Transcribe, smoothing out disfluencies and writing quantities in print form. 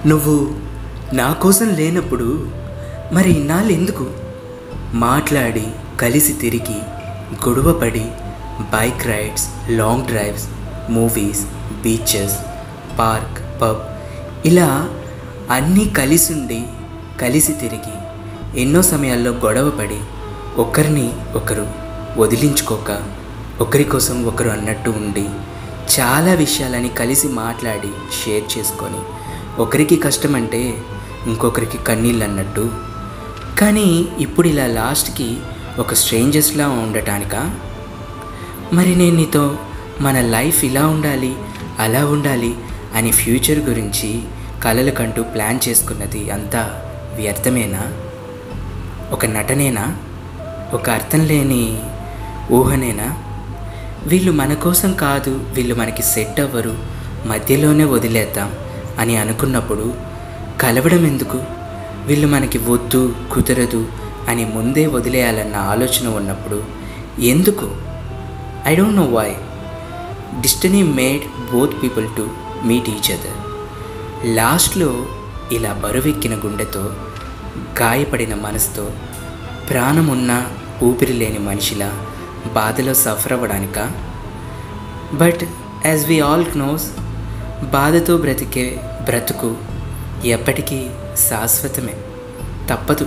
నువ్వు నా కోసం లేనప్పుడు మరి ఇన్నాళ్ళు ఎందుకు? మాట్లాడి కలిసి తిరిగి గొడవపడి bike rides, long drives, movies, beaches, park, pub ఇలా అన్నీ కలిసి ఉండి కలిసి తిరిగి ఎన్నో సమయాల్లో గొడవపడి ఒకరిని ఒకరు వదిలించుకోక ఒకరి కోసం ఒకరు అన్నట్టు ఉండి చాలా విషయాలని కలిసి మాట్లాడి షేర్ చేసుకొని ఒకరికి కష్టం అంటే ఇంకొకరికి కన్నీళ్ళు అన్నట్టు. కానీ ఇప్పుడు ఇలా లాస్ట్కి ఒక స్ట్రేంజర్స్లా ఉండటానికా? మరి నేను నీతో మన లైఫ్ ఇలా ఉండాలి అలా ఉండాలి అని ఫ్యూచర్ గురించి కలలు కంటూ ప్లాన్ చేసుకున్నది అంతా వ్యర్థమేనా? ఒక నటనేనా? ఒక అర్థం లేని ఊహనేనా? వీళ్ళు మన కోసం కాదు, వీళ్ళు మనకి సెట్ అవ్వరు, మధ్యలోనే వదిలేద్దాం అని అనుకున్నప్పుడు కలవడం ఎందుకు? వీళ్ళు మనకి వద్దు, కుదరదు అని ముందే వదిలేయాలన్న ఆలోచన ఉన్నప్పుడు ఎందుకు? I don't know why destiny made both people to meet each other. లాస్ట్లో ఇలా బరువెక్కిన గుండెతో, గాయపడిన మనసుతో, ప్రాణమున్న ఊపిరి లేని మనిషిలా బాధలో సఫర్ అవ్వడానికా? But as we all knows, బాధతో బ్రతికే బ్రతుకు ఎప్పటికీ శాశ్వతమే, తప్పదు.